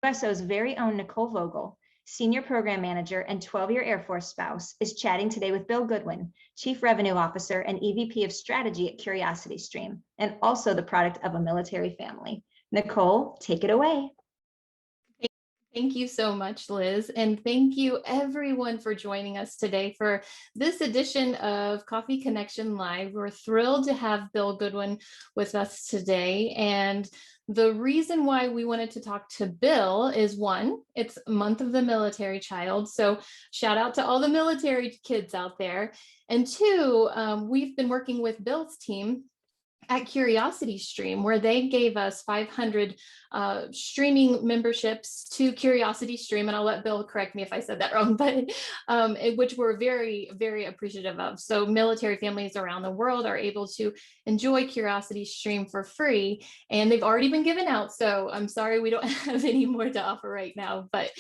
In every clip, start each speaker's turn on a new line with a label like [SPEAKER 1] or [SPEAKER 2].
[SPEAKER 1] USO's very own Nicole Vogel, Senior Program Manager and 12-year Air Force spouse, is chatting today with Bill Goodwyn, Chief Revenue Officer and EVP of Strategy at CuriosityStream, and also the product of a military family. Nicole, take it away.
[SPEAKER 2] Thank you so much, Liz. And thank you everyone for joining us today for this edition of Coffee Connection Live. We're thrilled to have Bill Goodwyn with us today. And the reason why we wanted to talk to Bill is, one, it's Month of the Military Child. So shout out to all the military kids out there. And two, we've been working with Bill's team at CuriosityStream, where they gave us 500 streaming memberships to CuriosityStream, and I'll let Bill correct me if I said that wrong, but which we're very, very appreciative of. So military families around the world are able to enjoy CuriosityStream for free, and they've already been given out. So I'm sorry we don't have any more to offer right now, but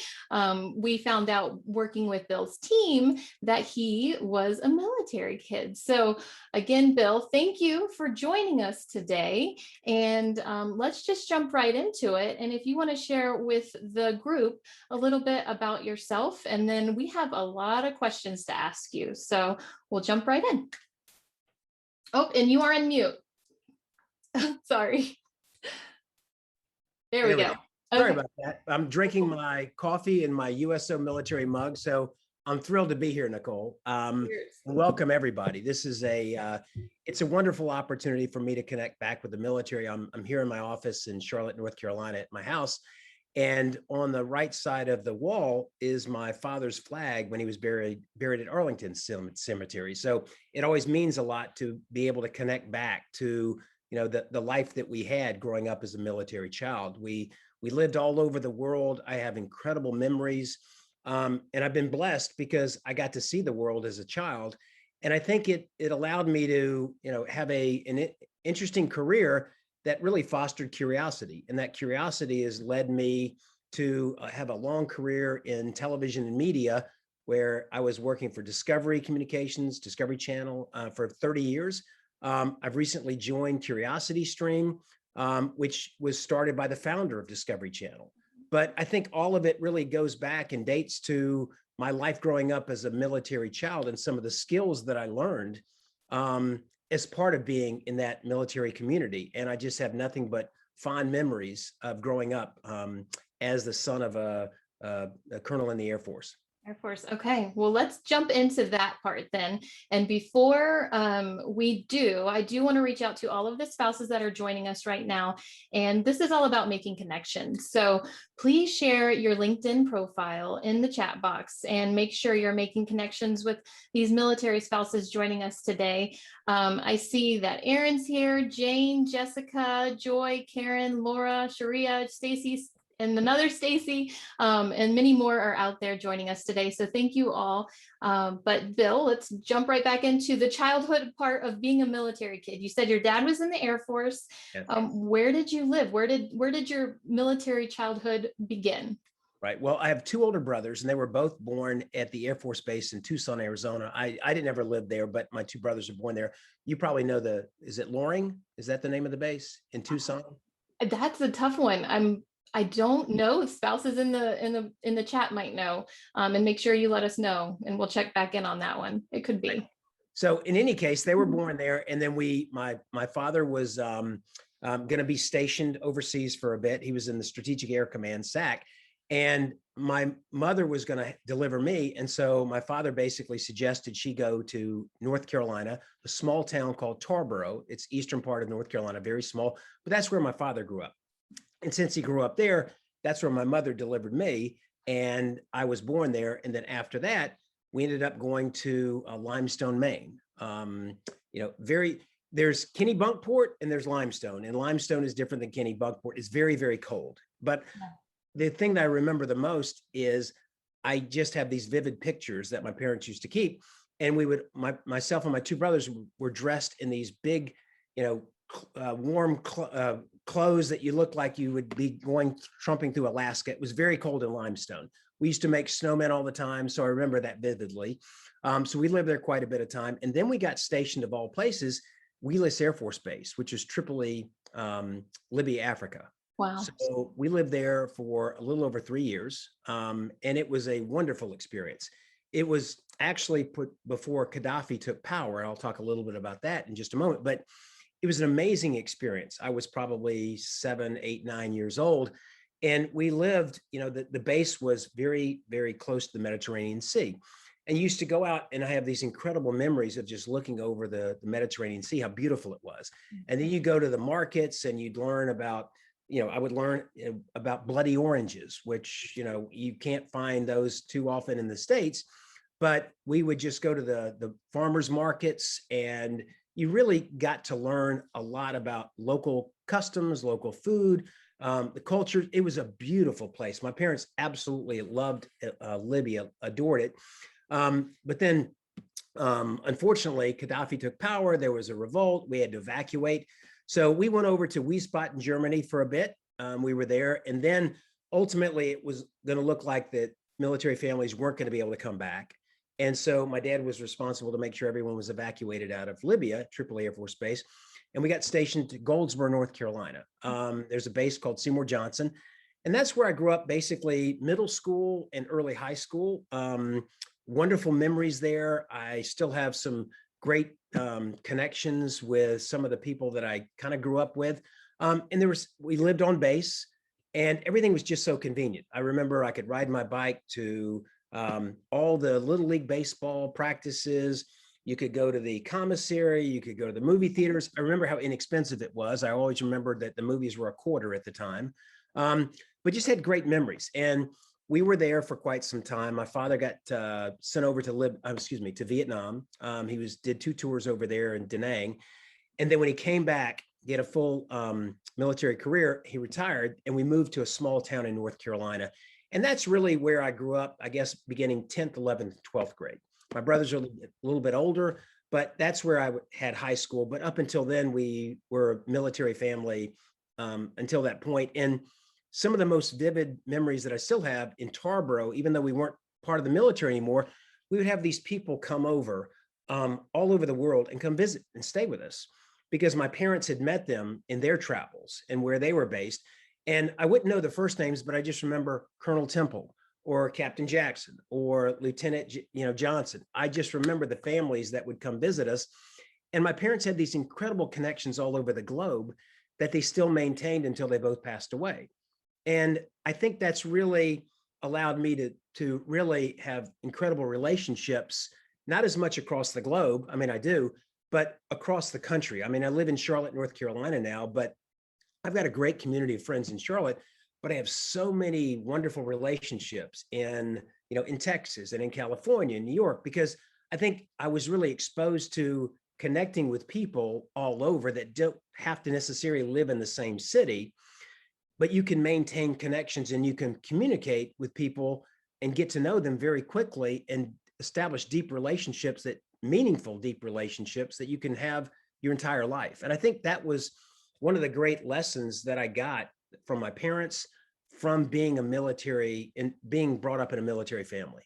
[SPEAKER 2] we found out working with Bill's team that he was a military kid. So again, Bill, thank you for joining us today, and let's just jump right into it. And if you want to share with the group a little bit about yourself, and then we have a lot of questions to ask you, so we'll jump right in. Oh, and you are on mute. Sorry. There we go.
[SPEAKER 3] Sorry about that. I'm drinking my coffee in my USO military mug, so I'm thrilled to be here, Nicole. Welcome everybody. This is it's a wonderful opportunity for me to connect back with the military. I'm here in my office in Charlotte, North Carolina at my house. And on the right side of the wall is my father's flag when he was buried at Arlington Cemetery. So it always means a lot to be able to connect back to, you know, the life that we had growing up as a military child. We lived all over the world. I have incredible memories. And I've been blessed because I got to see the world as a child. And I think it allowed me to, you know, have an interesting career that really fostered curiosity. And that curiosity has led me to have a long career in television and media, where I was working for Discovery Communications, Discovery Channel for 30 years. I've recently joined CuriosityStream, which was started by the founder of Discovery Channel. But I think all of it really goes back and dates to my life growing up as a military child and some of the skills that I learned as part of being in that military community. And I just have nothing but fond memories of growing up as the son of a colonel in the Air Force.
[SPEAKER 2] Air Force. Okay, well, let's jump into that part then. And before we do, I do want to reach out to all of the spouses that are joining us right now. And this is all about making connections. So please share your LinkedIn profile in the chat box and make sure you're making connections with these military spouses joining us today. I see that Aaron's here, Jane, Jessica, Joy, Karen, Laura, Sharia, Stacy, and another Stacy, and many more are out there joining us today. So thank you all. But Bill, let's jump right back into the childhood part of being a military kid. You said your dad was in the Air Force. Yes. Where did you live? Where did your military childhood begin?
[SPEAKER 3] Right. Well, I have two older brothers, and they were both born at the Air Force Base in Tucson, Arizona. I didn't ever live there, but my two brothers are born there. You probably know is it Loring? Is that the name of the base in Tucson?
[SPEAKER 2] That's a tough one. I don't know if spouses in the chat might know, and make sure you let us know, and we'll check back in on that one. It could be.
[SPEAKER 3] So in any case, they were born there, and then my father was going to be stationed overseas for a bit. He was in the Strategic Air Command, SAC, and my mother was going to deliver me, and so my father basically suggested she go to North Carolina, a small town called Tarboro. It's eastern part of North Carolina, very small, but that's where my father grew up. And since he grew up there, that's where my mother delivered me, and I was born there. And then after that, we ended up going to Limestone, Maine. You know, there's Kennebunkport and there's Limestone, and Limestone is different than Kennebunkport. It's very, very cold. But the thing that I remember the most is I just have these vivid pictures that my parents used to keep, and myself and my two brothers were dressed in these big, you know, warm clothes that you look like you would be going trumping through Alaska. It was very cold in Limestone. We used to make snowmen all the time, so I remember that vividly. So we lived there quite a bit of time. And then we got stationed, of all places, Wheelus Air Force Base, which is Tripoli, Libya, Africa.
[SPEAKER 2] Wow.
[SPEAKER 3] So we lived there for a little over 3 years, and it was a wonderful experience. It was actually put before Gaddafi took power. I'll talk a little bit about that in just a moment, but it was an amazing experience. I was probably 7, 8, 9 years old. And we lived, the base was very, very close to the Mediterranean Sea. And used to go out, and I have these incredible memories of just looking over the Mediterranean Sea, how beautiful it was. And then you go to the markets and you'd learn about, I would learn about bloody oranges, which, you can't find those too often in the States. But we would just go to the farmers markets, and you really got to learn a lot about local customs, local food, the culture. It was a beautiful place. My parents absolutely loved Libya, adored it. But then, unfortunately, Gaddafi took power. There was a revolt. We had to evacuate. So we went over to Wiesbaden, Germany for a bit. We were there. And then ultimately, it was going to look like that military families weren't going to be able to come back. And so my dad was responsible to make sure everyone was evacuated out of Libya, Tripoli Air Force Base. And we got stationed to Goldsboro, North Carolina. There's a base called Seymour Johnson. And that's where I grew up, basically middle school and early high school. Wonderful memories there. I still have some great connections with some of the people that I kind of grew up with. And we lived on base, and everything was just so convenient. I remember I could ride my bike to all the Little League baseball practices. You could go to the commissary, you could go to the movie theaters. I remember how inexpensive it was. I always remembered that the movies were $0.25 at the time, but just had great memories. And we were there for quite some time. My father got sent over to Vietnam. He did 2 tours over there in Da Nang. And then when he came back, he had a full military career. He retired, and we moved to a small town in North Carolina. And that's really where I grew up, I guess, beginning 10th, 11th, 12th grade. My brothers are a little bit older, but that's where I had high school. But up until then, we were a military family until that point. And some of the most vivid memories that I still have in Tarboro, even though we weren't part of the military anymore, we would have these people come over all over the world and come visit and stay with us, because my parents had met them in their travels and where they were based. And I wouldn't know the first names, but I just remember Colonel Temple or Captain Jackson or Lieutenant Johnson. I just remember the families that would come visit us. And my parents had these incredible connections all over the globe that they still maintained until they both passed away. And I think that's really allowed me to really have incredible relationships, not as much across the globe. I mean, I do, but across the country. I mean, I live in Charlotte, North Carolina now, but I've got a great community of friends in Charlotte, but I have so many wonderful relationships in Texas and in California and New York, because I think I was really exposed to connecting with people all over that don't have to necessarily live in the same city, but you can maintain connections and you can communicate with people and get to know them very quickly and establish meaningful, deep relationships that you can have your entire life. And I think that was one of the great lessons that I got from my parents, from being being brought up in a military family.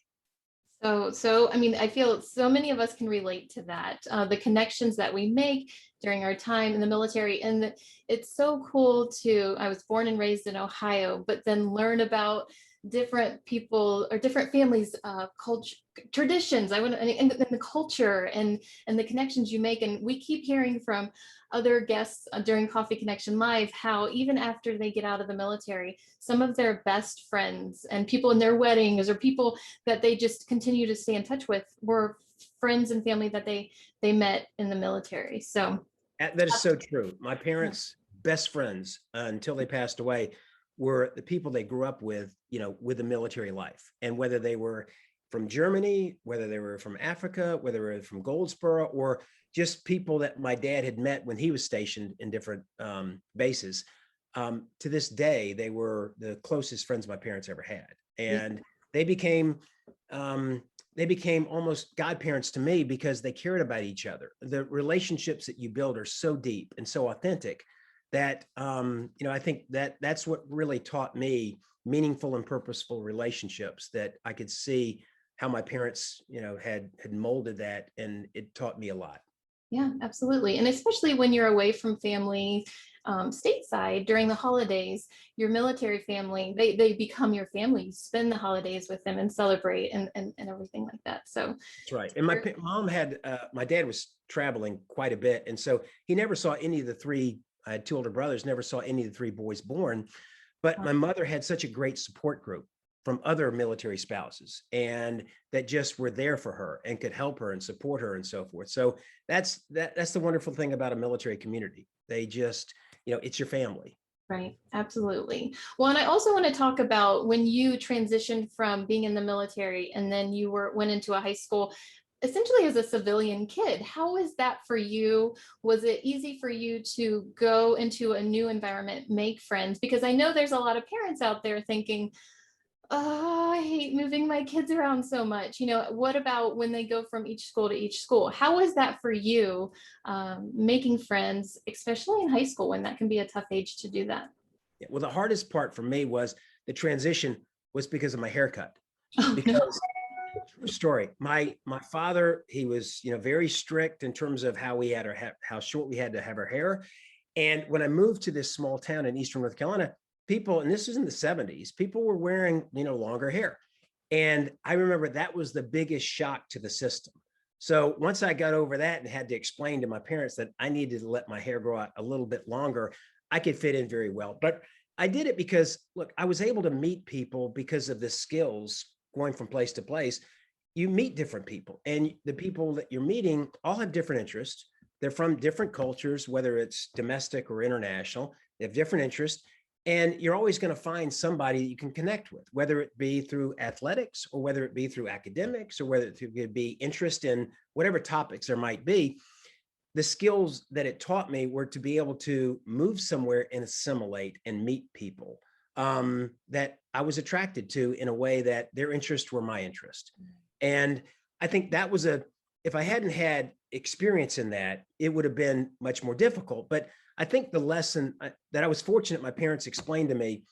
[SPEAKER 2] So I mean, I feel so many of us can relate to that, the connections that we make during our time in the military. And it's so cool I was born and raised in Ohio, but then learn about different people or different families, culture, traditions, and the culture and the connections you make. And we keep hearing from other guests during Coffee Connection Live how even after they get out of the military, some of their best friends and people in their weddings or people that they just continue to stay in touch with were friends and family that they met in the military. So
[SPEAKER 3] that is so true. My parents' best friends until they passed away were the people they grew up with, with the military life. And whether they were from Germany, whether they were from Africa, whether they were from Goldsboro, or just people that my dad had met when he was stationed in different bases. To this day, they were the closest friends my parents ever had. And they became almost godparents to me because they cared about each other. The relationships that you build are so deep and so authentic that, I think that's what really taught me meaningful and purposeful relationships, that I could see how my parents, had molded that, and it taught me a lot.
[SPEAKER 2] Yeah, absolutely. And especially when you're away from family, stateside during the holidays, your military family, they become your family. You spend the holidays with them and celebrate and everything like that. So
[SPEAKER 3] that's right. And my mom had, my dad was traveling quite a bit. And so he never saw any of the three, I had two older brothers, never saw any of the three boys born. But my mother had such a great support group from other military spouses and that just were there for her and could help her and support her and so forth. So that's the wonderful thing about a military community. They just, it's your family.
[SPEAKER 2] Right, absolutely. Well, and I also want to talk about when you transitioned from being in the military and then you went into a high school, essentially as a civilian kid. How was that for you? Was it easy for you to go into a new environment, make friends? Because I know there's a lot of parents out there thinking, oh, I hate moving my kids around so much. What about when they go from each school to each school? How was that for you, making friends, especially in high school when that can be a tough age to do that?
[SPEAKER 3] Yeah, well, the hardest part for me was the transition was because of my haircut.
[SPEAKER 2] Oh,
[SPEAKER 3] Because true story, my father, he was very strict in terms of how we had how short we had to have our hair. And when I moved to this small town in Eastern North Carolina, people, and this was in the 70s, people were wearing, longer hair. And I remember that was the biggest shock to the system. So once I got over that and had to explain to my parents that I needed to let my hair grow out a little bit longer, I could fit in very well. But I did it because, look, I was able to meet people because of the skills going from place to place. You meet different people, and the people that you're meeting all have different interests. They're from different cultures, whether it's domestic or international. They have different interests. And you're always going to find somebody that you can connect with, whether it be through athletics or whether it be through academics or whether it could be interest in whatever topics there might be. The skills that it taught me were to be able to move somewhere and assimilate and meet people that I was attracted to in a way that their interests were my interest. And I think that was if I hadn't had experience in that, it would have been much more difficult. But I think the lesson that I was fortunate my parents explained to me,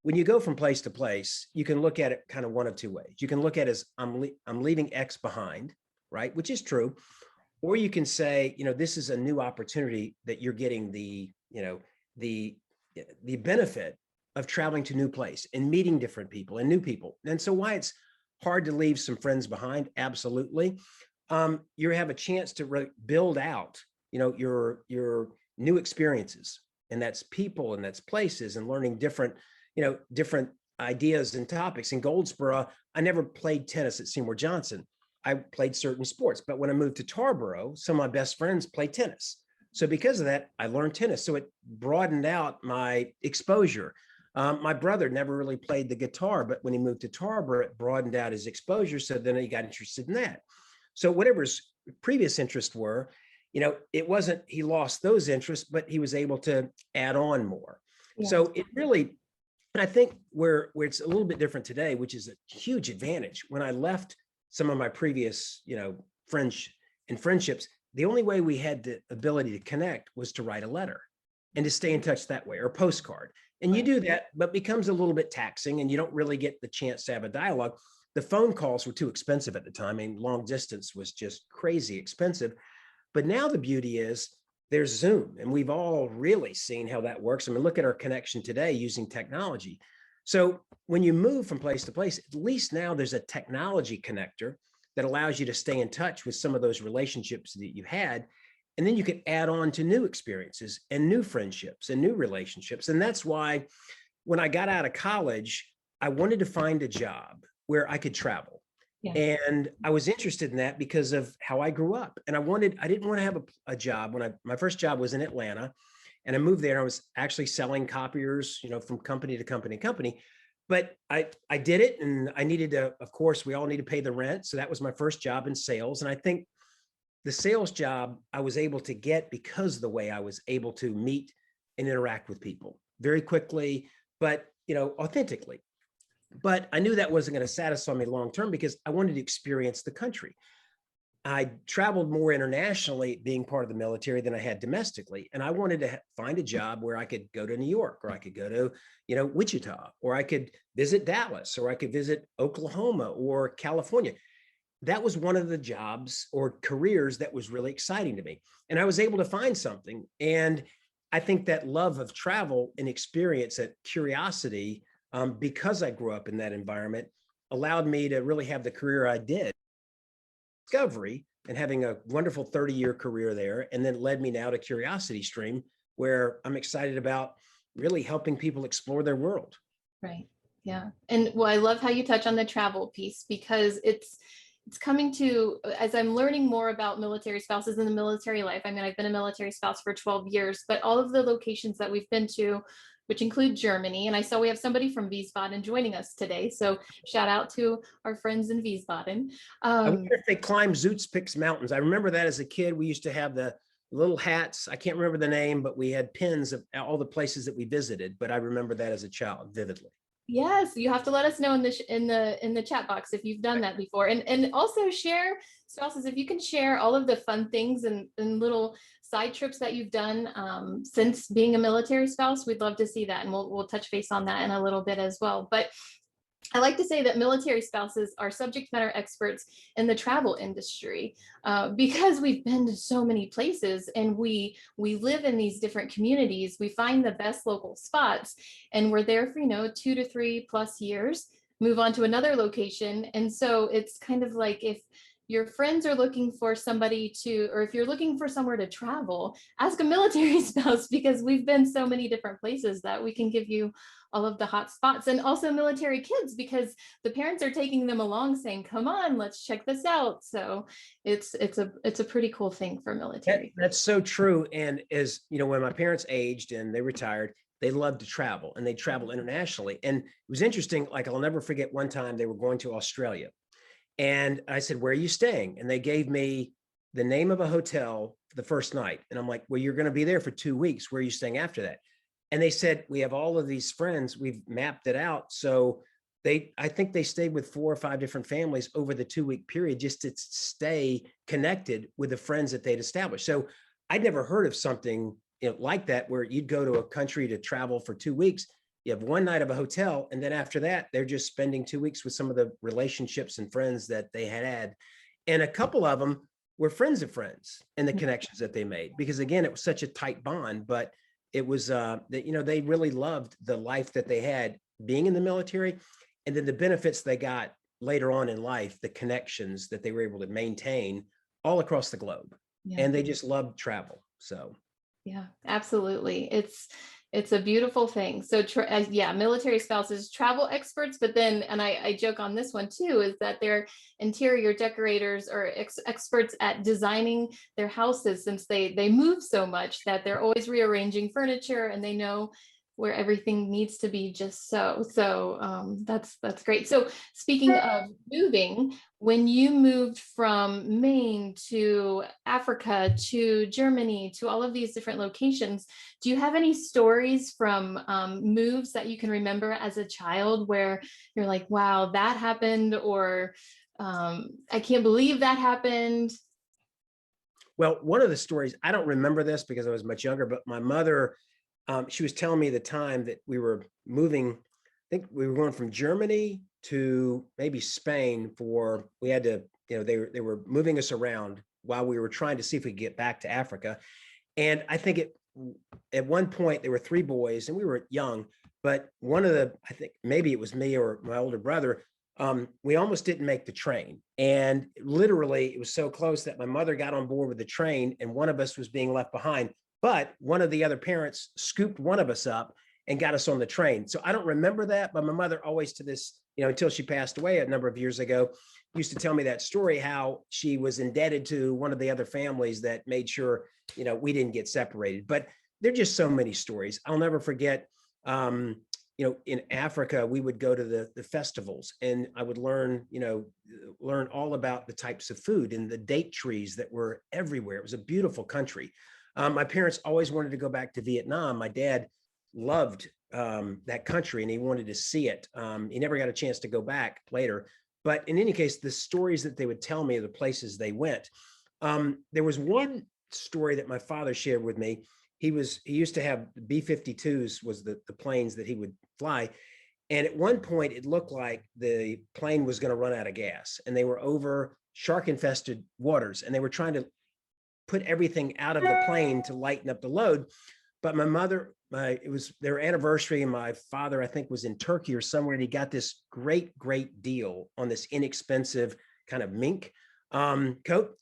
[SPEAKER 3] when you go from place to place, you can look at it kind of one of two ways. You can look at it as I'm leaving X behind, right? Which is true. Or you can say, this is a new opportunity that you're getting the benefit of traveling to a new place and meeting different people and new people. And so why it's hard to leave some friends behind, absolutely. You have a chance to build out, your new experiences, and that's people and that's places and learning different ideas and topics. In Goldsboro, I never played tennis at Seymour Johnson. I played certain sports, but when I moved to Tarboro, some of my best friends play tennis. So because of that, I learned tennis. So it broadened out my exposure. My brother never really played the guitar, but when he moved to Tarboro, it broadened out his exposure. So then he got interested in that. So whatever his previous interests were, it wasn't, he lost those interests, but he was able to add on more. Yeah. So it really, and I think where it's a little bit different today, which is a huge advantage. When I left some of my previous, friends and friendships, the only way we had the ability to connect was to write a letter and to stay in touch that way, or a postcard. And you do that, but becomes a little bit taxing and you don't really get the chance to have a dialogue. The phone calls were too expensive at the time. I mean, long distance was just crazy expensive. But now the beauty is there's Zoom, and we've all really seen how that works. I mean, look at our connection today using technology. So when you move from place to place, at least now there's a technology connector that allows you to stay in touch with some of those relationships that you had. And then you can add on to new experiences and new friendships and new relationships. And that's why when I got out of college, I wanted to find a job where I could travel. Yeah. And I was interested in that because of how I grew up. And I didn't want to have a job my first job was in Atlanta, and I moved there. And I was actually selling copiers, from company to company. But I did it, and I needed to, of course, we all need to pay the rent. So that was my first job in sales. And I think the sales job I was able to get because of the way I was able to meet and interact with people very quickly, but, authentically. But I knew that wasn't going to satisfy me long-term because I wanted to experience the country. I traveled more internationally being part of the military than I had domestically. And I wanted to find a job where I could go to New York, or I could go to, Wichita, or I could visit Dallas, or I could visit Oklahoma or California. That was one of the jobs or careers that was really exciting to me. And I was able to find something. And I think that love of travel and experience, that curiosity, because I grew up in that environment, allowed me to really have the career I did. Discovery and having a wonderful 30-year career there, and then led me now to Curiosity Stream, where I'm excited about really helping people explore their world.
[SPEAKER 2] Right. Yeah. And well, I love how you touch on the travel piece, because it's coming to, as I'm learning more about military spouses and the military life. I mean, I've been a military spouse for 12 years, but all of the locations that we've been to, which include Germany, and I saw we have somebody from Wiesbaden joining us today. So shout out to our friends in Wiesbaden.
[SPEAKER 3] I wonder if they climb Zootspix Mountains. I remember that as a kid. We used to have the little hats. I can't remember the name, but we had pins of all the places that we visited. But I remember that as a child vividly.
[SPEAKER 2] Yes, you have to let us know in the chat box if you've done that before, and also share, spouses, if you can share all of the fun things and little side trips that you've done since being a military spouse. We'd love to see that, and we'll touch base on that in a little bit as well. But I like to say that military spouses are subject matter experts in the travel industry because we've been to so many places, and we live in these different communities. We find the best local spots, and we're there for 2 to 3+ years, move on to another location. And so it's kind of like, if your friends are looking for somebody to, or if you're looking for somewhere to travel, ask a military spouse, because we've been so many different places that we can give you all of the hot spots. And also military kids, because the parents are taking them along saying, come on, let's check this out. So it's a pretty cool thing for military.
[SPEAKER 3] That's so true. And as you know, when my parents aged and they retired, they loved to travel, and they travel internationally. And it was interesting. Like, I'll never forget one time they were going to Australia, and I said, where are you staying? And they gave me the name of a hotel for the first night. And I'm like, well, you're going to be there for 2 weeks. Where are you staying after that? And they said, we have all of these friends. We've mapped it out. So I think they stayed with 4 or 5 different families over the 2-week period, just to stay connected with the friends that they'd established. So I'd never heard of something like that, where you'd go to a country to travel for 2 weeks. You have one night of a hotel, and then after that, they're just spending 2 weeks with some of the relationships and friends that they had. And a couple of them were friends of friends, and the connections that they made, because again, it was such a tight bond. But it was that, they really loved the life that they had being in the military, and then the benefits they got later on in life, the connections that they were able to maintain all across the globe. Yeah. And they just loved travel. So
[SPEAKER 2] yeah, absolutely. It's a beautiful thing. So yeah, military spouses, travel experts, but then, and I joke on this one too, is that they're interior decorators or experts at designing their houses, since they move so much that they're always rearranging furniture, and they know where everything needs to be just so. So that's great. So speaking of moving, when you moved from Maine to Africa to Germany to all of these different locations, do you have any stories from moves that you can remember as a child where you're like, wow, that happened, or I can't believe that happened?
[SPEAKER 3] Well, one of the stories, I don't remember this because I was much younger, but my mother, she was telling me the time that we were moving. I think we were going from Germany to maybe Spain we had to, they were moving us around while we were trying to see if we could get back to Africa. And I think at one point there were 3 boys, and we were young, but I think maybe it was me or my older brother, we almost didn't make the train. And literally it was so close that my mother got on board with the train, and one of us was being left behind. But one of the other parents scooped one of us up and got us on the train. So I don't remember that, but my mother always, to this, until she passed away a number of years ago, used to tell me that story, how she was indebted to one of the other families that made sure, we didn't get separated. But there are just so many stories. I'll never forget, in Africa, we would go to the festivals, and I would learn all about the types of food and the date trees that were everywhere. It was a beautiful country. My parents always wanted to go back to Vietnam. My dad loved that country, and he wanted to see it. He never got a chance to go back later. But in any case, the stories that they would tell me of the places they went. There was one story that my father shared with me. He used to have B-52s, was the planes that he would fly. And at one point, it looked like the plane was going to run out of gas, and they were over shark-infested waters, and they were trying to put everything out of the plane to lighten up the load. but my mother, it was their anniversary, and my father, I think, was in Turkey or somewhere, and he got this great deal on this inexpensive kind of mink coat.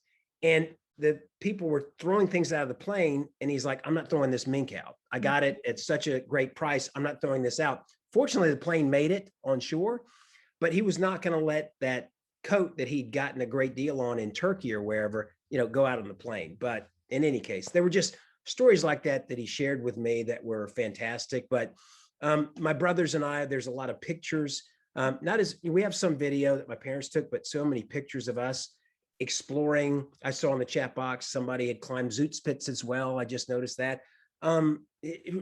[SPEAKER 3] And the people were throwing things out of the plane, and he's like, I'm not throwing this mink out. I got it at such a great price. I'm not throwing this out. Fortunately, the plane made it on shore, but he was not going to let that coat that he'd gotten a great deal on in Turkey or wherever, go out on the plane. But in any case, there were just stories like that he shared with me that were fantastic. But my brothers and I, there's a lot of pictures. We have some video that my parents took, but so many pictures of us exploring. I saw in the chat box, somebody had climbed Zoot Pits as well. I just noticed that.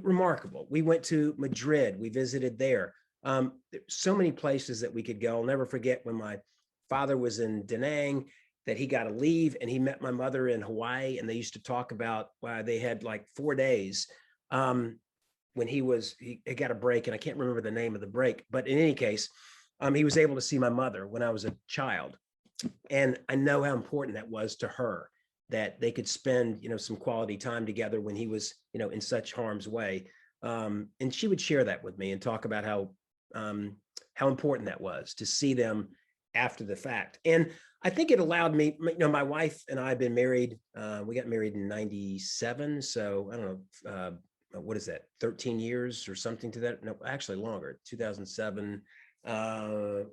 [SPEAKER 3] Remarkable. We went to Madrid. We visited there. So many places that we could go. I'll never forget when my father was in Da Nang, that he got to leave, and he met my mother in Hawaii, and they used to talk about why they had like 4 days when he got a break, and I can't remember the name of the break, but in any case, he was able to see my mother when I was a child. And I know how important that was to her, that they could spend, some quality time together when he was, in such harm's way. And she would share that with me and talk about how important that was to see them after the fact. And I think it allowed me, my wife and I have been married. We got married in 97. So I don't know, what is that? 13 years or something to that? No, actually longer, 2007. Do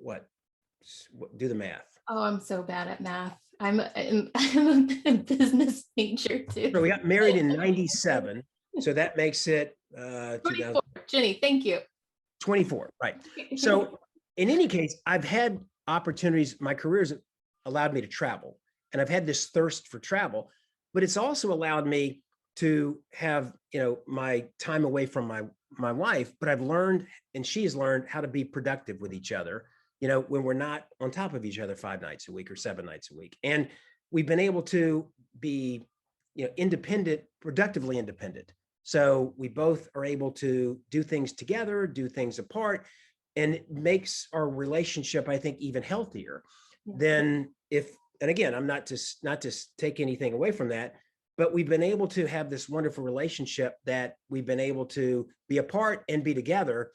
[SPEAKER 3] the math.
[SPEAKER 2] Oh, I'm so bad at math. I'm a business major too.
[SPEAKER 3] So we got married in 97. So that makes it
[SPEAKER 2] 24. Jenny, thank you.
[SPEAKER 3] 24, right. So in any case, I've had opportunities. My career's allowed me to travel, and I've had this thirst for travel, but it's also allowed me to have, my time away from my wife, but I've learned, and she has learned, how to be productive with each other, when we're not on top of each other 5 nights a week or 7 nights a week. And we've been able to be, independent, productively independent. So we both are able to do things together, do things apart, and it makes our relationship, I think, even healthier than if, and again, I'm not to take anything away from that, but we've been able to have this wonderful relationship that we've been able to be apart and be together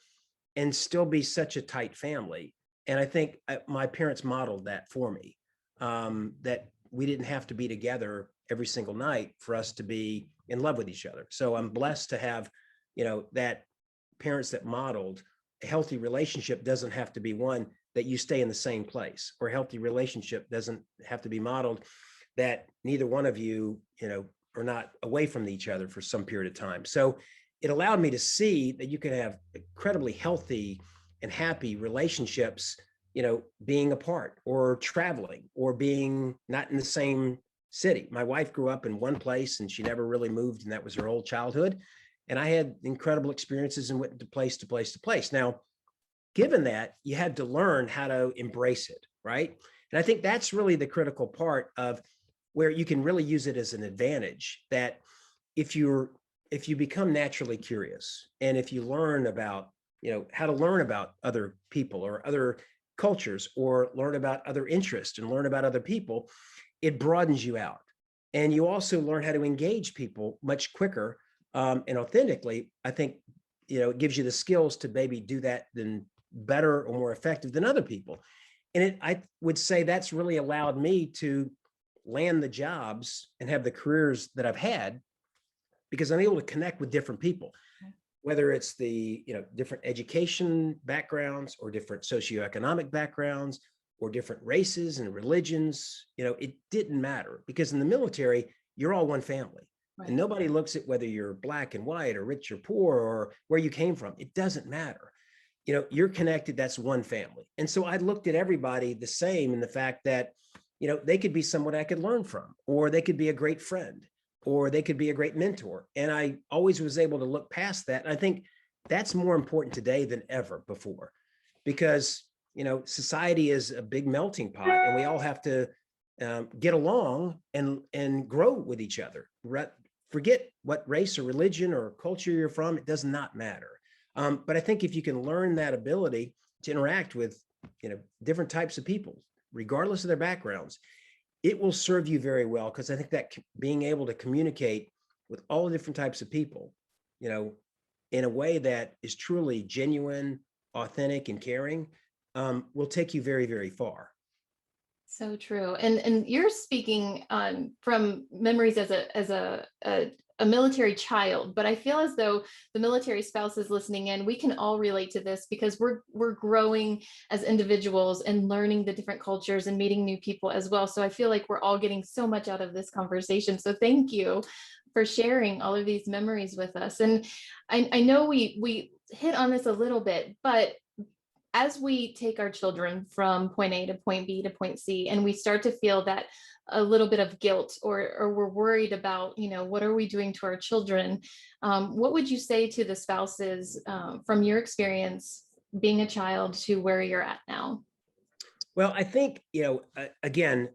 [SPEAKER 3] and still be such a tight family. And I think my parents modeled that for me, that we didn't have to be together every single night for us to be in love with each other. So I'm blessed to have, that parents that modeled a healthy relationship. Doesn't have to be one that you stay in the same place, or a healthy relationship doesn't have to be modeled that neither one of you, are not away from each other for some period of time. So it allowed me to see that you can have incredibly healthy and happy relationships, being apart or traveling or being not in the same city. My wife grew up in one place and she never really moved, and that was her whole childhood. And I had incredible experiences and went to place to place to place. Now, given that, you had to learn how to embrace it, right? And I think that's really the critical part of where you can really use it as an advantage, that if you become naturally curious, and if you learn about, how to learn about other people or other cultures, or learn about other interests and learn about other people, it broadens you out. And you also learn how to engage people much quicker and authentically. I think, it gives you the skills to maybe do that then better or more effective than other people. And I would say that's really allowed me to land the jobs and have the careers that I've had, because I'm able to connect with different people, whether it's the, different education backgrounds or different socioeconomic backgrounds or different races and religions. It didn't matter, because in the military, you're all one family. Right. And nobody looks at whether you're black and white or rich or poor or where you came from. It doesn't matter. You're connected. That's one family. And so I looked at everybody the same in the fact that, they could be someone I could learn from, or they could be a great friend, or they could be a great mentor. And I always was able to look past that. And I think that's more important today than ever before, because, society is a big melting pot, and we all have to get along and grow with each other. Forget what race or religion or culture you're from. It does not matter. But I think if you can learn that ability to interact with, different types of people, regardless of their backgrounds, it will serve you very well. Because I think that being able to communicate with all the different types of people in a way that is truly genuine, authentic, and caring, will take you very, very far.
[SPEAKER 2] So true. And you're speaking from memories as a military child, but I feel as though the military spouses listening in, we can all relate to this because we're growing as individuals and learning the different cultures and meeting new people as well. So I feel like we're all getting so much out of this conversation. So thank you for sharing all of these memories with us. And I know we hit on this a little bit, but as we take our children from point A to point B to point C, and we start to feel that a little bit of guilt, or we're worried about, what are we doing to our children? What would you say to the spouses from your experience being a child to where you're at now?
[SPEAKER 3] Well, I think, again,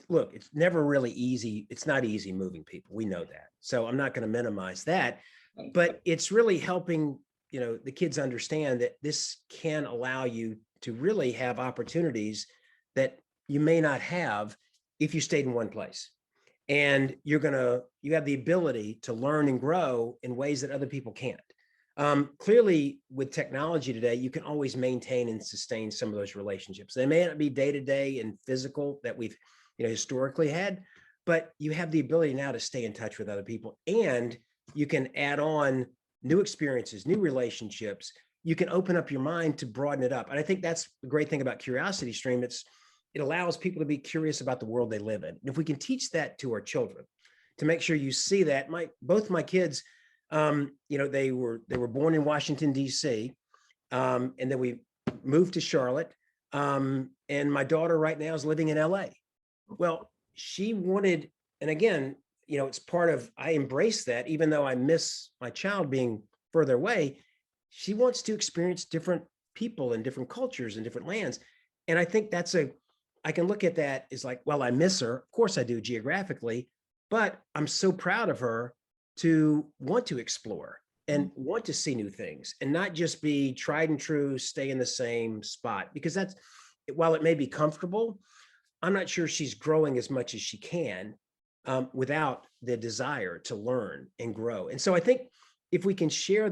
[SPEAKER 3] look, it's never really easy. It's not easy moving people. We know that. So I'm not going to minimize that, but it's really helping the kids understand that this can allow you to really have opportunities that you may not have if you stayed in one place. And you have the ability to learn and grow in ways that other people can't. Clearly, with technology today, you can always maintain and sustain some of those relationships. They may not be day-to-day and physical that we've historically had, but you have the ability now to stay in touch with other people, and you can add on new experiences, new relationships. You can open up your mind to broaden it up. And I think that's the great thing about Curiosity Stream. It allows people to be curious about the world they live in. And if we can teach that to our children, to make sure you see that, both my kids, they were born in Washington, D.C., and then we moved to Charlotte. And my daughter right now is living in L.A. Well, she wanted, and again, it's part of, I embrace that, even though I miss my child being further away. She wants to experience different people and different cultures and different lands. And I think I can look at that as like, well, I miss her. Of course I do geographically, but I'm so proud of her to want to explore and want to see new things and not just be tried and true, stay in the same spot, because while it may be comfortable, I'm not sure she's growing as much as she can without the desire to learn and grow. And so I think if we can share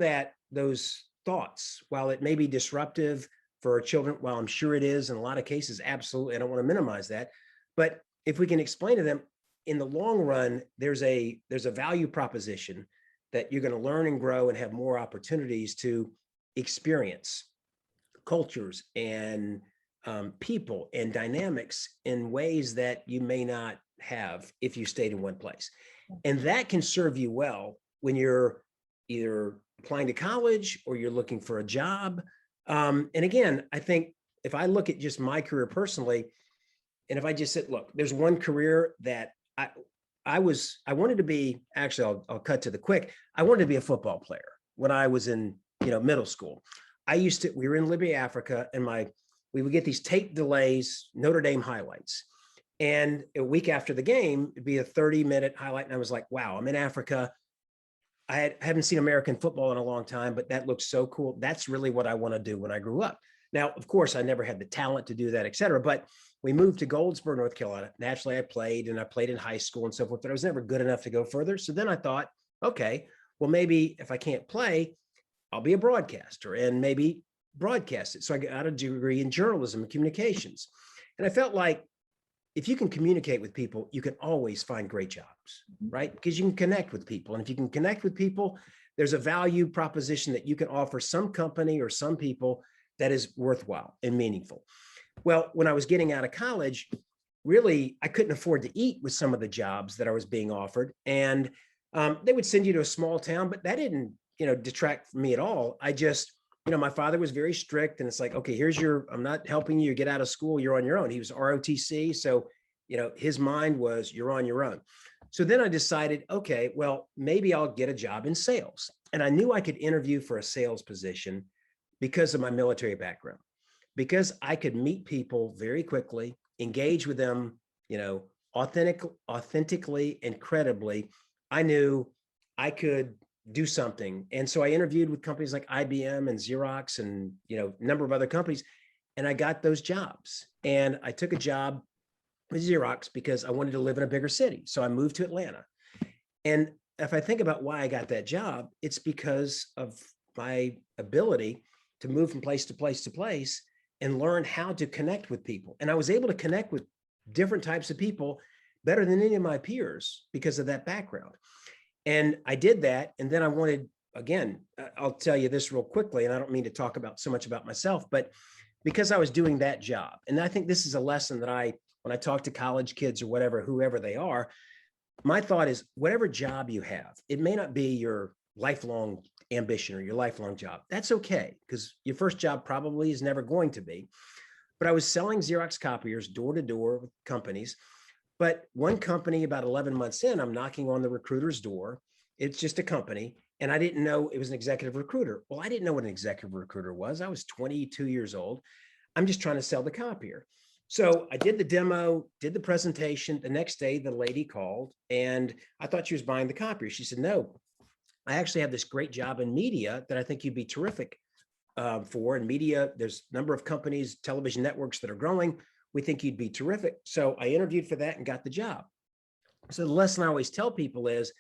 [SPEAKER 3] those thoughts, while it may be disruptive for our children, while I'm sure it is in a lot of cases, absolutely, I don't want to minimize that. But if we can explain to them in the long run, there's a value proposition that you're going to learn and grow and have more opportunities to experience cultures and people and dynamics in ways that you may not have if you stayed in one place. And that can serve you well when you're either applying to college or you're looking for a job. And again, I think if I look at just my career personally, and if I just said, look, there's one career that I wanted to be, actually, I'll cut to the quick. I wanted to be a football player when I was in, middle school. We were in Libya, Africa, and we would get these tape delays, Notre Dame highlights. And a week after the game, it'd be a 30-minute highlight. And I was like, wow, I'm in Africa. I haven't seen American football in a long time, but that looks so cool. That's really what I want to do when I grew up. Now, of course, I never had the talent to do that, et cetera, but we moved to Goldsboro, North Carolina. Naturally, I played in high school and so forth, but I was never good enough to go further. So then I thought, okay, well, maybe if I can't play, I'll be a broadcaster and maybe broadcast it. So I got a degree in journalism and communications. And I felt like if you can communicate with people, you can always find great jobs, right? Because you can connect with people. And if you can connect with people, there's a value proposition that you can offer some company or some people that is worthwhile and meaningful. Well, when I was getting out of college, really, I couldn't afford to eat with some of the jobs that I was being offered. And they would send you to a small town, but that didn't, detract from me at all. I just, my father was very strict, and it's like, okay, I'm not helping you get out of school. You're on your own. He was ROTC. So, his mind was, you're on your own. So then I decided, okay, well, maybe I'll get a job in sales. And I knew I could interview for a sales position because of my military background, because I could meet people very quickly, engage with them, authentically and credibly. I knew I could do something. And so I interviewed with companies like IBM and Xerox and, a number of other companies, and I got those jobs. And I took a job with Xerox because I wanted to live in a bigger city. So I moved to Atlanta. And if I think about why I got that job, it's because of my ability to move from place to place to place and learn how to connect with people. And I was able to connect with different types of people better than any of my peers because of that background. And I did that. And then I wanted, again, I'll tell you this real quickly, and I don't mean to talk about so much about myself, but because I was doing that job. And I think this is a lesson that when I talk to college kids or whatever, whoever they are, my thought is whatever job you have, it may not be your lifelong ambition or your lifelong job. That's okay, because your first job probably is never going to be. But I was selling Xerox copiers door to door with companies. But one company, about 11 months in, I'm knocking on the recruiter's door. It's just a company. And I didn't know it was an executive recruiter. Well, I didn't know what an executive recruiter was. I was 22 years old. I'm just trying to sell the copier. So I did the demo, did the presentation. The next day, the lady called and I thought she was buying the copier. She said, no, I actually have this great job in media that I think you'd be terrific for. In media, there's a number of companies, television networks that are growing. We think you'd be terrific. So I interviewed for that and got the job. So the lesson I always tell people is,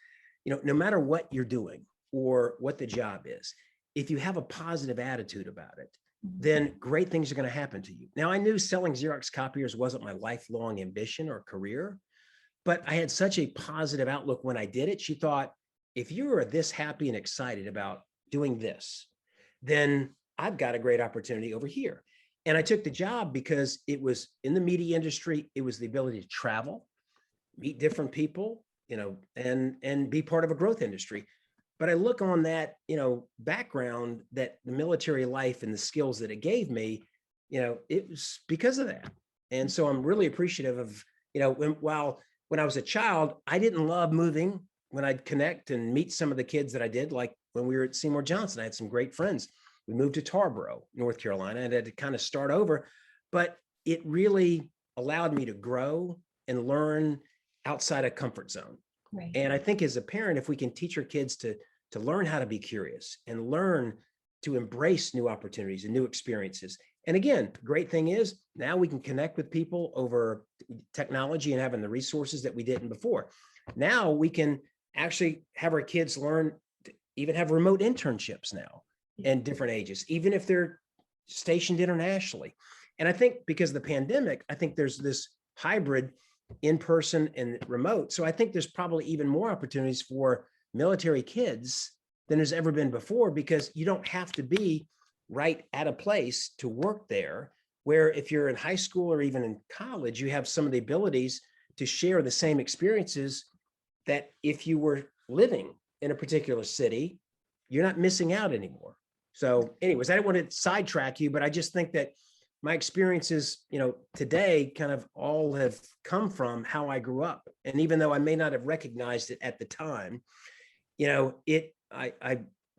[SPEAKER 3] no matter what you're doing or what the job is, if you have a positive attitude about it, then great things are going to happen to you. Now, I knew selling Xerox copiers wasn't my lifelong ambition or career, but I had such a positive outlook when I did it. She thought, if you are this happy and excited about doing this, then I've got a great opportunity over here. And I took the job because it was in the media industry. It was the ability to travel, meet different people, and be part of a growth industry. But I look on that, background, that the military life and the skills that it gave me, it was because of that. And so I'm really appreciative of, when I was a child, I didn't love moving. When I'd connect and meet some of the kids that I did, like when we were at Seymour Johnson, I had some great friends. We moved to Tarboro, North Carolina, and I had to kind of start over, but it really allowed me to grow and learn outside a comfort zone.
[SPEAKER 2] Right.
[SPEAKER 3] And I think as a parent, if we can teach our kids to learn how to be curious and learn to embrace new opportunities and new experiences. And again, the great thing is now we can connect with people over technology and having the resources that we didn't before. Now we can actually have our kids learn to even have remote internships now and different ages, even if they're stationed internationally. And I think because of the pandemic, I think there's this hybrid in-person and remote. So I think there's probably even more opportunities for military kids than there's ever been before, because you don't have to be right at a place to work there, where if you're in high school or even in college, you have some of the abilities to share the same experiences that if you were living in a particular city, you're not missing out anymore. So anyways, I don't want to sidetrack you, but I just think that my experiences, today kind of all have come from how I grew up. And even though I may not have recognized it at the time,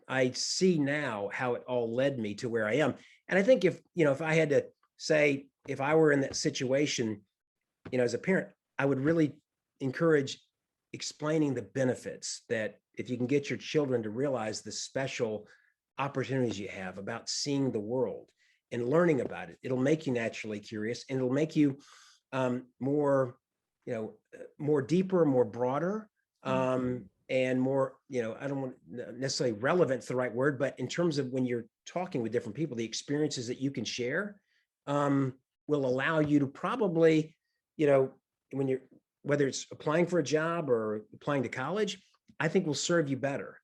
[SPEAKER 3] I see now how it all led me to where I am. And I think if I had to say, if I were in that situation, as a parent, I would really encourage explaining the benefits, that if you can get your children to realize the special opportunities you have about seeing the world and learning about it, it'll make you naturally curious, and it'll make you more deeper, more broader, and more, I don't want necessarily relevant's the right word, but in terms of when you're talking with different people, the experiences that you can share will allow you to probably, whether it's applying for a job or applying to college, I think will serve you better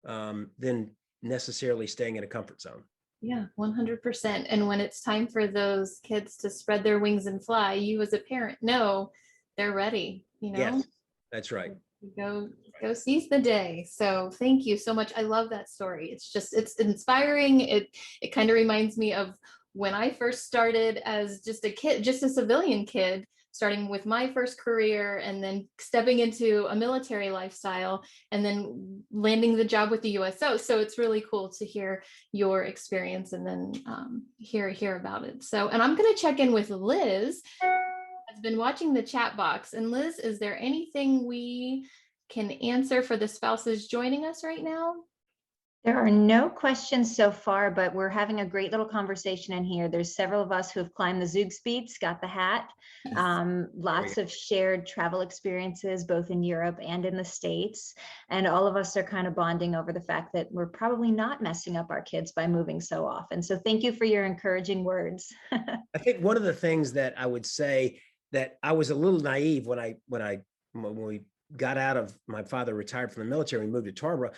[SPEAKER 3] than necessarily staying in a comfort zone.
[SPEAKER 2] Yeah, 100%. And when it's time for those kids to spread their wings and fly, you as a parent know they're ready,
[SPEAKER 3] Yes, that's right.
[SPEAKER 2] Go seize the day. So thank you so much. I love that story. It's inspiring. It kind of reminds me of when I first started as just a kid, just a civilian kid, starting with my first career and then stepping into a military lifestyle and then landing the job with the USO. So it's really cool to hear your experience and then hear about it. So, and I'm going to check in with Liz. Has been watching the chat box. And Liz, is there anything we can answer for the spouses joining us right now?
[SPEAKER 1] There are no questions so far, but we're having a great little conversation in here. There's several of us who have climbed the Zugspitze, got the hat. Lots of shared travel experiences, both in Europe and in the States. And all of us are kind of bonding over the fact that we're probably not messing up our kids by moving so often. So thank you for your encouraging words.
[SPEAKER 3] I think one of the things that I would say that I was a little naive when we got out of, my father retired from the military, we moved to Tarboro.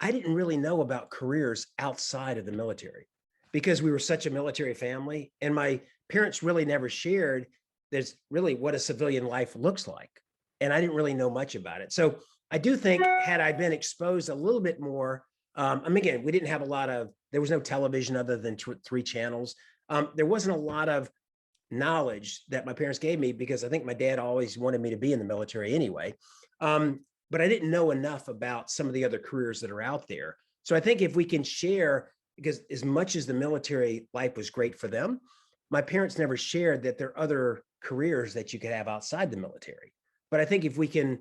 [SPEAKER 3] I didn't really know about careers outside of the military because we were such a military family, and my parents really never shared there's really what a civilian life looks like. And I didn't really know much about it. So I do think had I been exposed a little bit more, I mean, again, we didn't have there was no television other than 3 channels. There wasn't a lot of knowledge that my parents gave me because I think my dad always wanted me to be in the military anyway. But I didn't know enough about some of the other careers that are out there. So I think if we can share, because as much as the military life was great for them, my parents never shared that there are other careers that you could have outside the military. But I think if we can,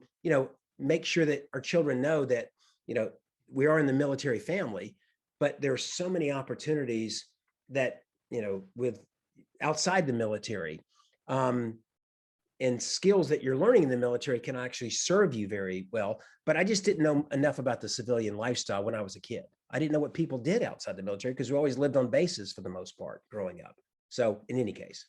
[SPEAKER 3] make sure that our children know that, we are in the military family, but there are so many opportunities that, with outside the military, and skills that you're learning in the military can actually serve you very well. But I just didn't know enough about the civilian lifestyle when I was a kid. I didn't know what people did outside the military because we always lived on bases for the most part growing up. So in any case.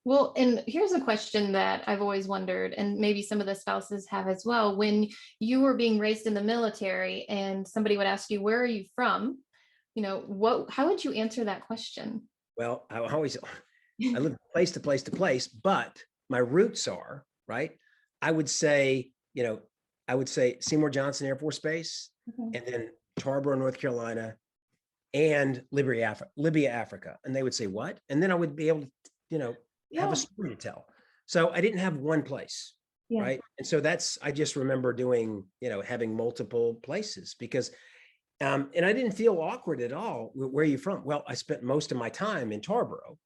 [SPEAKER 2] Well, and here's a question that I've always wondered, and maybe some of the spouses have as well. When you were being raised in the military and somebody would ask you, where are you from? How would you answer that question?
[SPEAKER 3] Well, I live place to place to place, but my roots are, right? I would say Seymour Johnson Air Force Base, and then Tarboro, North Carolina, and Libya, Africa. And they would say, what? And then I would be able to, have a story to tell. So I didn't have one place, right? And so I just remember doing, having multiple places because, and I didn't feel awkward at all. Where are you from? Well, I spent most of my time in Tarboro,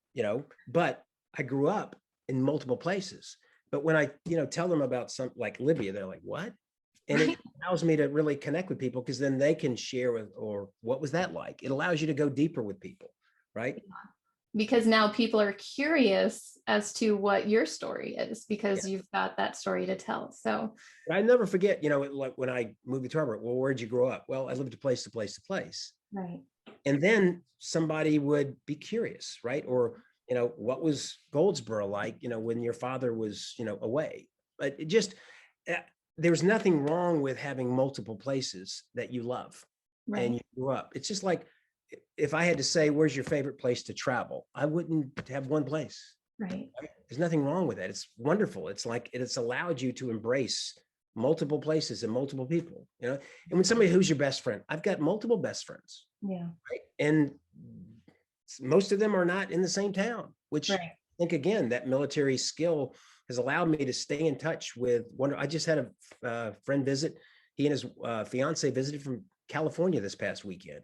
[SPEAKER 3] but I grew up in multiple places. But when I, tell them about something like Libya, they're like, what? And it allows me to really connect with people because then they can share or what was that like? It allows you to go deeper with people, right?
[SPEAKER 2] Because now people are curious as to what your story is because you've got that story to tell. So
[SPEAKER 3] I never forget, like when I moved to Tarboro, well, where'd you grow up? Well, I lived place to place to place.
[SPEAKER 2] Right.
[SPEAKER 3] And then somebody would be curious, right? Or, what was Goldsboro like, when your father was, away? But it just, there's nothing wrong with having multiple places that you love and you grew up. It's just like, if I had to say, where's your favorite place to travel? I wouldn't have one place.
[SPEAKER 2] Right.
[SPEAKER 3] There's nothing wrong with that. It's wonderful. It's like, it's allowed you to embrace multiple places and multiple people, and when somebody, who's your best friend? I've got multiple best friends.
[SPEAKER 2] Yeah.
[SPEAKER 3] Right? And most of them are not in the same town, which I think, again, that military skill has allowed me to stay in touch with one. I just had a friend visit. He and his fiance visited from California this past weekend.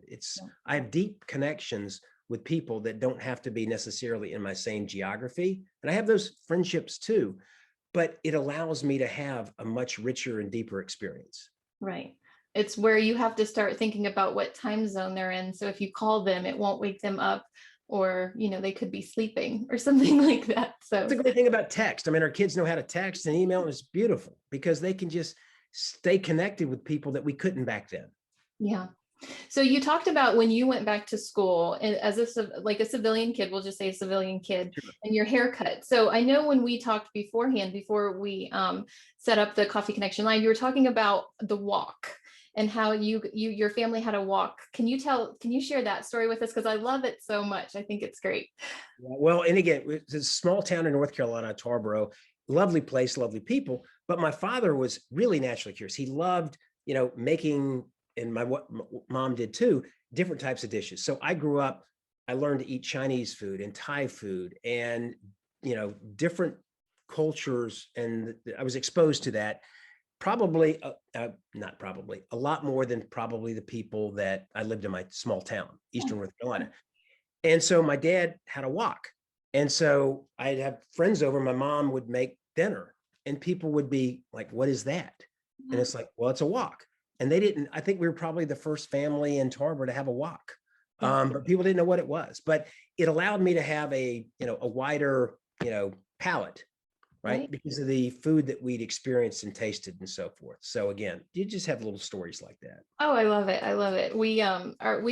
[SPEAKER 3] I have deep connections with people that don't have to be necessarily in my same geography. And I have those friendships too, but it allows me to have a much richer and deeper experience.
[SPEAKER 2] Right. It's where you have to start thinking about what time zone they're in. So if you call them, it won't wake them up, or, they could be sleeping or something like that. So
[SPEAKER 3] that's a great thing about text. I mean, our kids know how to text and email, and it's beautiful because they can just stay connected with people that we couldn't back then.
[SPEAKER 2] Yeah. So you talked about when you went back to school as a civilian kid, we'll just say a civilian kid, and your haircut. So I know when we talked beforehand, before we set up the Coffee Connection line, you were talking about the walk and how your family had a walk. Can you share that story with us? Because I love it so much. I think it's great.
[SPEAKER 3] Well, and again, it's a small town in North Carolina, Tarboro, lovely place, lovely people. But my father was really naturally curious. He loved, making, and my mom did too, different types of dishes. So I grew up, I learned to eat Chinese food and Thai food and, different cultures. And I was exposed to that a lot more than probably the people that I lived in my small town, Eastern North Carolina. And so my dad had a wok. And so I'd have friends over, my mom would make dinner and people would be like, what is that? And it's like, well, it's a wok. and they didn't, I think we were probably the first family in Tar Harbor to have a wok.
[SPEAKER 2] Yeah.
[SPEAKER 3] But people didn't know what it was, but it allowed me to have a wider, palate, right? Because of the food that we'd experienced and tasted and so forth. So again, you just have little stories like that.
[SPEAKER 2] Oh, I love it. I love it. We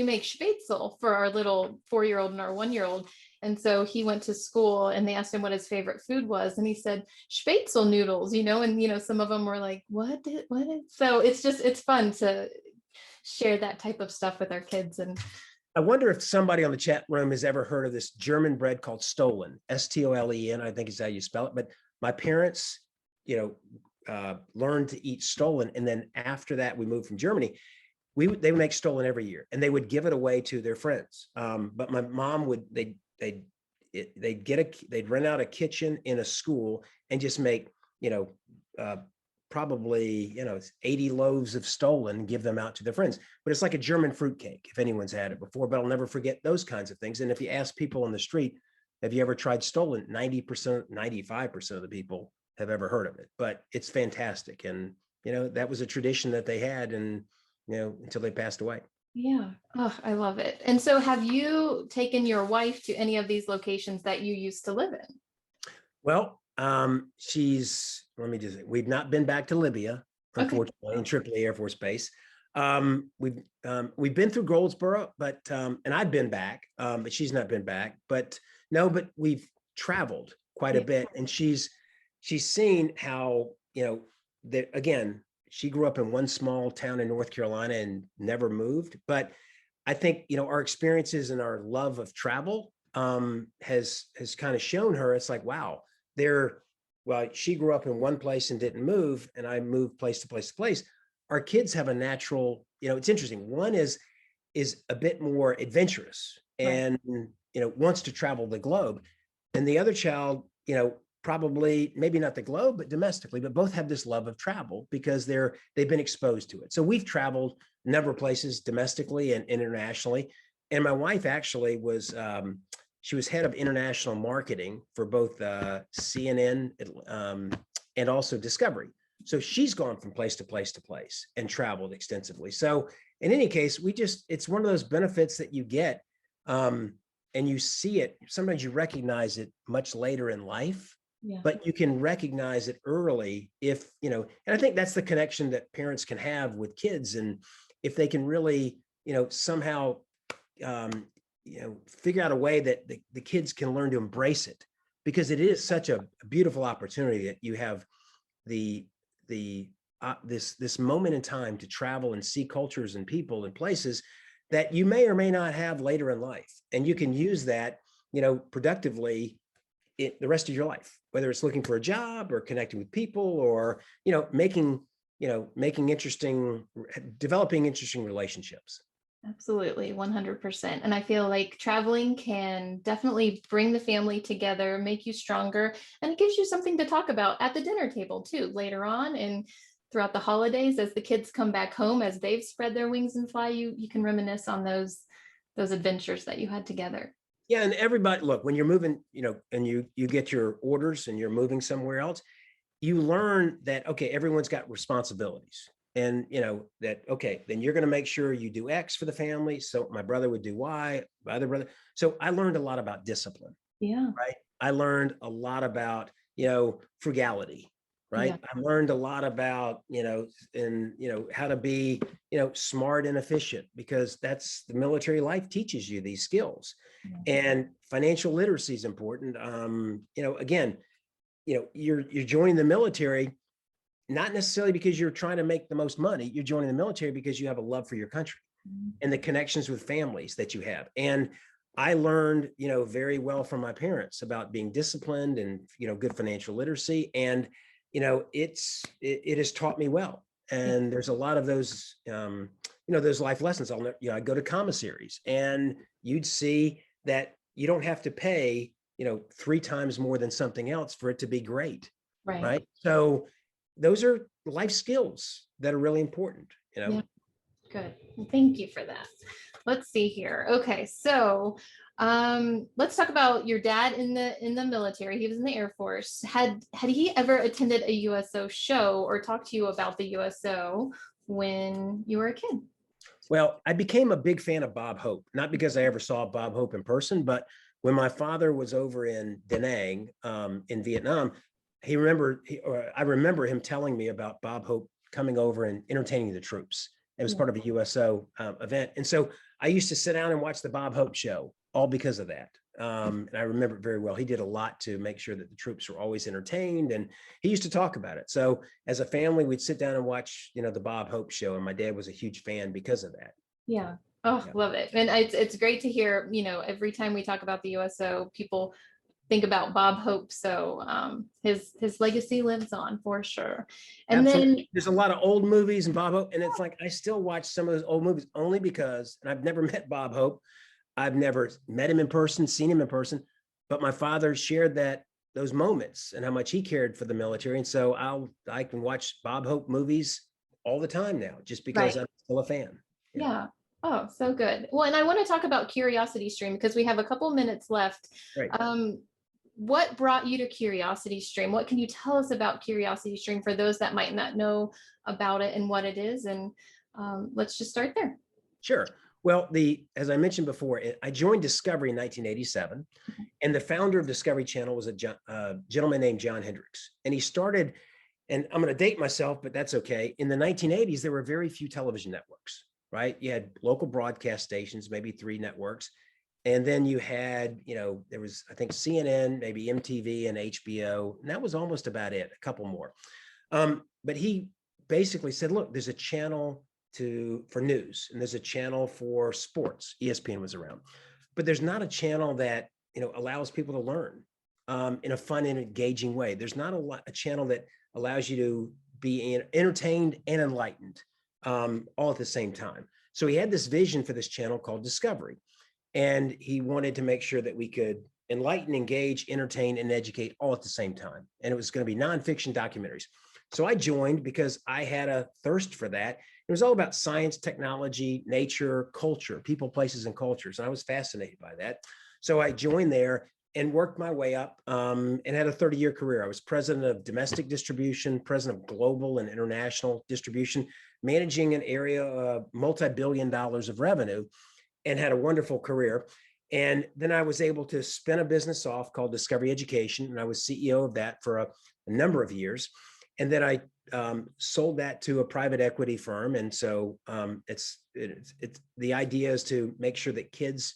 [SPEAKER 2] make spätzle for our little 4-year-old and our 1-year-old. And so he went to school and they asked him what his favorite food was. And he said, spätzle noodles, and some of them were like, so it's fun to share that type of stuff with our kids. And
[SPEAKER 3] I wonder if somebody on the chat room has ever heard of this German bread called Stollen, Stolen, I think is how you spell it. But my parents, learned to eat Stollen. And then after that, we moved from Germany. They would make Stollen every year and they would give it away to their friends. But my mom they'd rent out a kitchen in a school and just make, probably 80 loaves of Stollen, give them out to their friends. But it's like a German fruitcake if anyone's had it before. But I'll never forget those kinds of things. And if you ask people on the street, have you ever tried Stollen, 90%, 95% of the people have ever heard of it. But it's fantastic. And that was a tradition that they had, and until they passed away.
[SPEAKER 2] yeah. Oh, I love it. And so have you taken your wife to any of these locations that you used to live in?
[SPEAKER 3] Well, we've not been back to Libya, unfortunately, in Tripoli Air Force Base. We've been through Goldsboro, but and I've been back, but she's not been back. But we've traveled quite a bit, and she's seen how that again. She grew up in one small town in North Carolina and never moved. But I think our experiences and our love of travel has kind of shown her. It's like, wow, she grew up in one place and didn't move, and I moved place to place to place. Our kids have a natural, it's interesting. One is a bit more adventurous and wants to travel the globe, and the other child, probably maybe not the globe, but domestically, but both have this love of travel because they've been exposed to it. So we've traveled a number of places domestically and internationally. And my wife actually was, she was head of international marketing for both CNN and also Discovery. So she's gone from place to place to place and traveled extensively. So in any case, it's one of those benefits that you get, and you see it. Sometimes you recognize it much later in life. Yeah. But you can recognize it early if, and I think that's the connection that parents can have with kids. And if they can really, somehow, figure out a way that the kids can learn to embrace it, because it is such a beautiful opportunity that you have this moment in time to travel and see cultures and people and places that you may or may not have later in life. And you can use that, productively the rest of your life, whether it's looking for a job or connecting with people or, developing interesting relationships.
[SPEAKER 2] Absolutely, 100%. And I feel like traveling can definitely bring the family together, make you stronger, and it gives you something to talk about at the dinner table too, later on and throughout the holidays as the kids come back home, as they've spread their wings and fly, you can reminisce on those adventures that you had together.
[SPEAKER 3] Yeah, and everybody, look, when you're moving, and you get your orders and you're moving somewhere else, you learn that, okay, everyone's got responsibilities. And that, okay, then you're going to make sure you do X for the family. So my brother would do Y, my other brother. So I learned a lot about discipline.
[SPEAKER 2] Yeah.
[SPEAKER 3] Right. I learned a lot about, frugality. Right. Yeah. I learned a lot about, how to be, smart and efficient, because that's the military life teaches you these skills. Yeah. And financial literacy is important. Again, you're joining the military, not necessarily because you're trying to make the most money. You're joining the military because you have a love for your country and the connections with families that you have. And I learned, very well from my parents about being disciplined and, good financial literacy. And, it has taught me well. And there's a lot of those, those life lessons. I go to commissaries and you'd see that you don't have to pay, 3 times more than something else for it to be great. Right. So those are life skills that are really important,
[SPEAKER 2] Yeah. Good. Thank you for that. Let's see here. Okay. So let's talk about your dad in the military. He was in the Air Force. Had he ever attended a USO show or talked to you about the USO when you were a kid?
[SPEAKER 3] Well, I became a big fan of Bob Hope, not because I ever saw Bob Hope in person, but when my father was over in Da Nang in Vietnam, I remember him telling me about Bob Hope coming over and entertaining the troops. It was part of a USO event. And so I used to sit down and watch the Bob Hope show, all because of that. And I remember it very well. He did a lot to make sure that the troops were always entertained, and he used to talk about it. So as a family, we'd sit down and watch, the Bob Hope show, and my dad was a huge fan because of that.
[SPEAKER 2] Yeah. Oh,
[SPEAKER 3] Yeah.
[SPEAKER 2] love it. And it's great to hear, every time we talk about the USO, people think about Bob Hope. So his legacy lives on for sure. And
[SPEAKER 3] Absolutely.
[SPEAKER 2] then
[SPEAKER 3] There's a lot of old movies and Bob Hope, and it's like I still watch some of those old movies only because, and I've never met Bob Hope. I've never met him in person, seen him in person, but my father shared those moments and how much he cared for the military. And so I can watch Bob Hope movies all the time now, just because
[SPEAKER 2] Right.
[SPEAKER 3] I'm still a fan.
[SPEAKER 2] Yeah. Oh, so good. Well, and I want to talk about Curiosity Stream because we have a couple minutes left.
[SPEAKER 3] Right.
[SPEAKER 2] What brought you to Curiosity Stream? What can you tell us about Curiosity Stream for those that might not know about it and what it is? And let's just start there.
[SPEAKER 3] Sure. Well, as I mentioned before, I joined Discovery in 1987, and the founder of Discovery Channel was a gentleman named John Hendricks. And he started, and I'm going to date myself, but that's okay. In the 1980s, there were very few television networks, right? You had local broadcast stations, maybe 3 networks. And then you had, there was, I think, CNN, maybe MTV and HBO, and that was almost about it, a couple more. But he basically said, look, there's a channel for news, and there's a channel for sports. ESPN was around, but there's not a channel that allows people to learn in a fun and engaging way. There's not a channel that allows you to be entertained and enlightened all at the same time. So he had this vision for this channel called Discovery, and he wanted to make sure that we could enlighten, engage, entertain, and educate all at the same time. And it was going to be nonfiction documentaries. So I joined because I had a thirst for that. It was all about science, technology, nature, culture, people, places, and cultures. And I was fascinated by that. So I joined there and worked my way up and had a 30-year career. I was president of domestic distribution, president of global and international distribution, managing an area of multi-billion dollars of revenue, and had a wonderful career. And then I was able to spin a business off called Discovery Education. And I was CEO of that for a number of years. And then I sold that to a private equity firm. And so it's the idea is to make sure that kids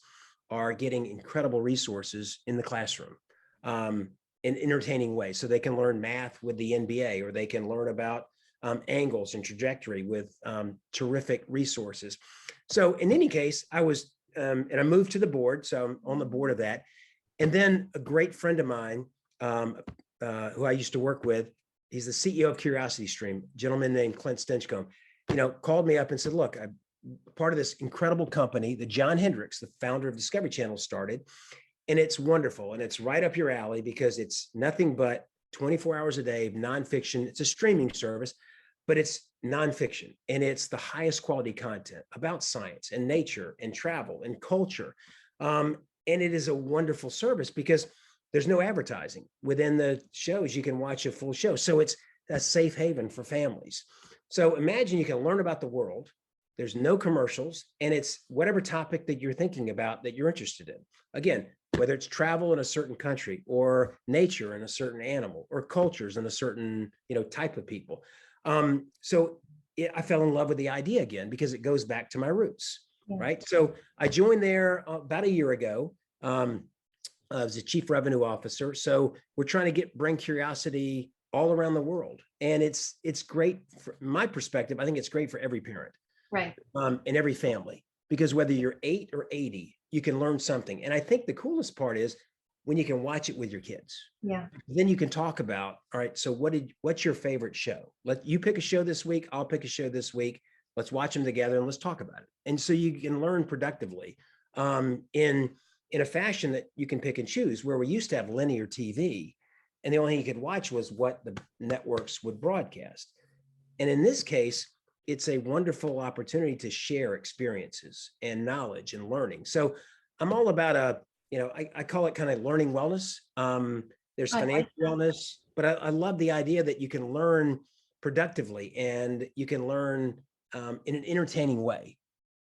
[SPEAKER 3] are getting incredible resources in the classroom in entertaining ways. So they can learn math with the NBA, or they can learn about angles and trajectory with terrific resources. So in any case, I was, and I moved to the board. So I'm on the board of that. And then a great friend of mine who I used to work with, he's the CEO of Curiosity Stream, a gentleman named Clint Stinchcomb, called me up and said, look, I'm part of this incredible company that John Hendricks, the founder of Discovery Channel, started. And it's wonderful. And it's right up your alley because it's nothing but 24 hours a day of nonfiction. It's a streaming service, but it's nonfiction. And it's the highest quality content about science and nature and travel and culture. And it is a wonderful service because there's no advertising within the shows. You can watch a full show. So it's a safe haven for families. So imagine you can learn about the world. There's no commercials, and it's whatever topic that you're thinking about that you're interested in. Again, whether it's travel in a certain country, or nature in a certain animal, or cultures in a certain type of people. I fell in love with the idea again because it goes back to my roots, right? So I joined there about a year ago. I was a chief revenue officer. So we're trying to bring curiosity all around the world. And it's great from my perspective. I think it's great for every parent,
[SPEAKER 2] right?
[SPEAKER 3] And every family, because whether you're 8 or 80, you can learn something. And I think the coolest part is when you can watch it with your kids.
[SPEAKER 2] Yeah.
[SPEAKER 3] Then you can talk about, all right, so what's your favorite show? Let you pick a show this week. I'll pick a show this week. Let's watch them together and let's talk about it. And so you can learn productively in a fashion that you can pick and choose, where we used to have linear TV and the only thing you could watch was what the networks would broadcast. And in this case, it's a wonderful opportunity to share experiences and knowledge and learning. So I'm all about I call it kind of learning wellness. There's financial wellness, but I love the idea that you can learn productively and you can learn in an entertaining way.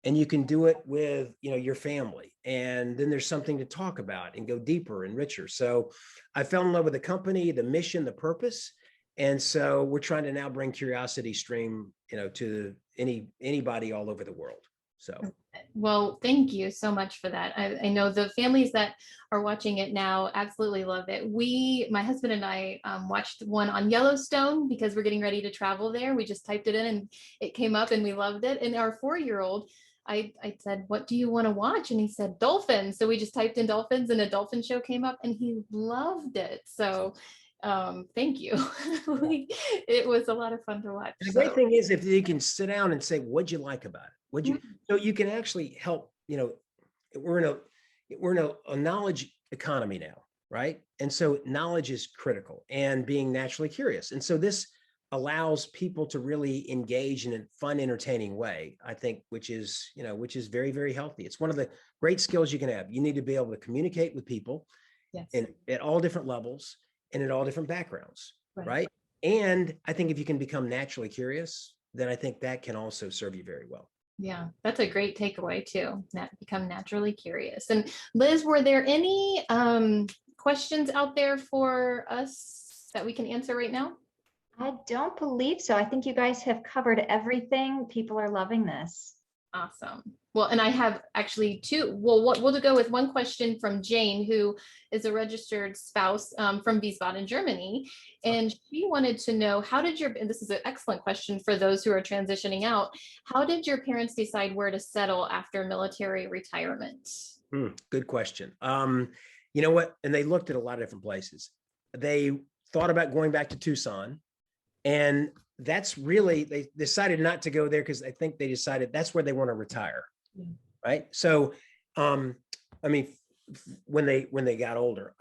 [SPEAKER 3] And you can do it with, your family. And then there's something to talk about and go deeper and richer. So I fell in love with the company, the mission, the purpose. And so we're trying to now bring Curiosity Stream, to anybody all over the world. So.
[SPEAKER 2] Well, thank you so much for that. I know the families that are watching it now absolutely love it. My husband and I watched one on Yellowstone because we're getting ready to travel there. We just typed it in and it came up and we loved it. And our 4-year-old, I said, what do you want to watch? And he said, dolphins. So we just typed in dolphins and a dolphin show came up and he loved it. So thank you. It was a lot of fun to watch.
[SPEAKER 3] And the great thing is if you can sit down and say, what'd you like about it? So you can actually help, we're in a knowledge economy now, right? And so knowledge is critical and being naturally curious. And so this allows people to really engage in a fun, entertaining way, I think, which is very, very healthy. It's one of the great skills you can have. You need to be able to communicate with people and at all different levels and in all different backgrounds, right? And I think if you can become naturally curious, then I think that can also serve you very well.
[SPEAKER 2] Yeah, that's a great takeaway too. Become naturally curious. And Liz, were there any questions out there for us that we can answer right now?
[SPEAKER 1] I don't believe so. I think you guys have covered everything. People are loving this.
[SPEAKER 2] Awesome. Well, and I have actually two. Well, we'll go with one question from Jane, who is a registered spouse from Wiesbaden, Germany. And she wanted to know, and this is an excellent question for those who are transitioning out, how did your parents decide where to settle after military retirement?
[SPEAKER 3] Good question. You know what? And they looked at a lot of different places. They thought about going back to Tucson. And that's really, they decided not to go there because I think they decided that's where they want to retire. Right. So, I mean, when they got older,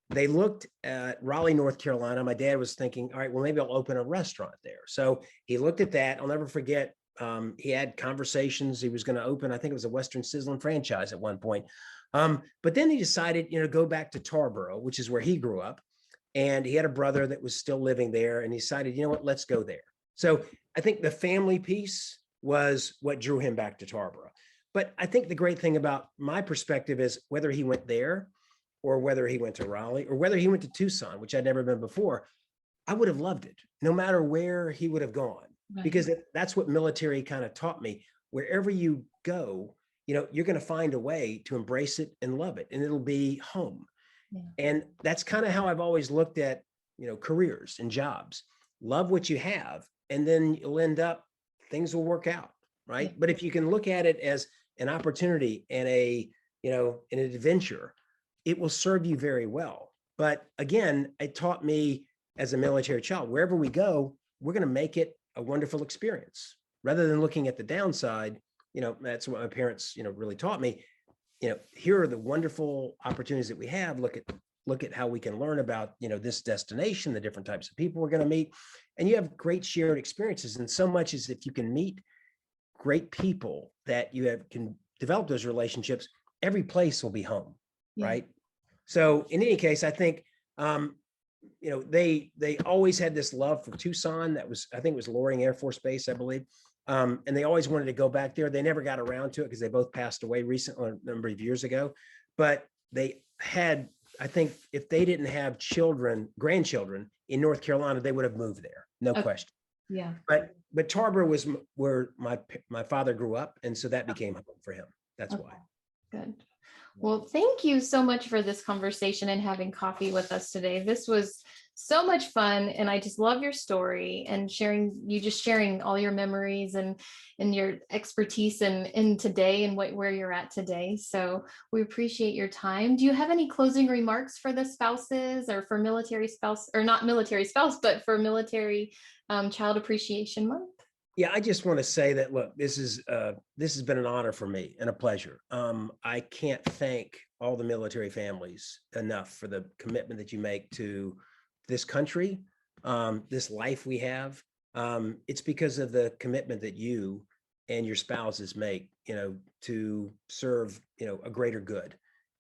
[SPEAKER 3] they looked at Raleigh, North Carolina. My dad was thinking, all right, well, maybe I'll open a restaurant there. So he looked at that. I'll never forget. He had conversations. He was going to open, I think it was a Western Sizzlin franchise at one point. But then he decided, go back to Tarboro, which is where he grew up. And he had a brother that was still living there and he decided, you know what, let's go there. So I think the family piece was what drew him back to Tarboro. But I think the great thing about my perspective is whether he went there or whether he went to Raleigh or whether he went to Tucson, which I'd never been before, I would have loved it no matter where he would have gone, because that's what military kind of taught me. Wherever you go, you're going to find a way to embrace it and love it, and it'll be home. And that's kind of how I've always looked at, careers and jobs. Love what you have, and then you'll end up, things will work out, right? But if you can look at it as an opportunity and an adventure, it will serve you very well. But again, it taught me as a military child, wherever we go, we're going to make it a wonderful experience rather than looking at the downside. That's what my parents, really taught me. Here are the wonderful opportunities that we have. Look at how we can learn about, this destination, the different types of people we're going to meet, and you have great shared experiences. And so much as if you can meet great people that can develop those relationships, every place will be home, right? So in any case, I think, they always had this love for Tucson. I think it was Loring Air Force Base, I believe. And they always wanted to go back there. They never got around to it because they both passed away recently, a number of years ago. But they had, I think, if they didn't have grandchildren in North Carolina, they would have moved there, no question.
[SPEAKER 2] Yeah.
[SPEAKER 3] But Tarboro was where my father grew up, and so that became home for him. That's why. Good.
[SPEAKER 2] Well, thank you so much for this conversation and having coffee with us today. This was so much fun, and I just love your story and sharing all your memories and your expertise in today and where you're at today. So we appreciate your time. Do you have any closing remarks for the spouses or for military spouse, or not military spouse, but for Military Child Appreciation Month?
[SPEAKER 3] Yeah, I just want to say that, look, this has been an honor for me and a pleasure. I can't thank all the military families enough for the commitment that you make to this country, this life we have. It's because of the commitment that you and your spouses make, to serve, a greater good.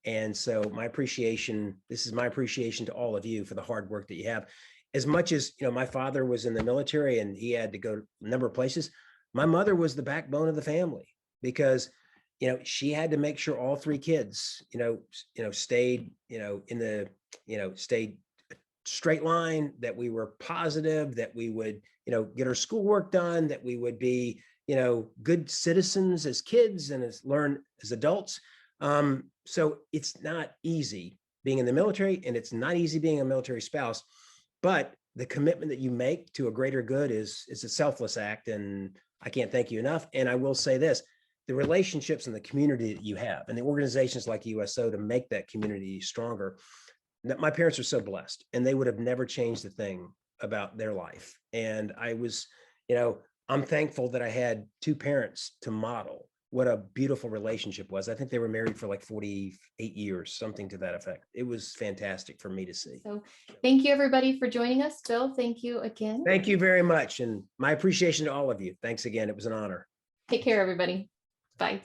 [SPEAKER 3] And so this is my appreciation to all of you for the hard work that you have. As much as, my father was in the military and he had to go a number of places, my mother was the backbone of the family because, she had to make sure all three kids, stayed, in the, stayed straight line, that we were positive, that we would, get our schoolwork done, that we would be, good citizens as kids and learn as adults. So it's not easy being in the military, and it's not easy being a military spouse, but the commitment that you make to a greater good is a selfless act. And I can't thank you enough. And I will say this, the relationships and the community that you have and the organizations like USO to make that community stronger. My parents are so blessed, and they would have never changed a thing about their life. And I was, I'm thankful that I had two parents to model what a beautiful relationship was. I think they were married for like 48 years, something to that effect. It was fantastic for me to see.
[SPEAKER 2] So thank you, everybody, for joining us. Bill, thank you again.
[SPEAKER 3] Thank you very much. And my appreciation to all of you. Thanks again. It was an honor.
[SPEAKER 2] Take care, everybody. Bye.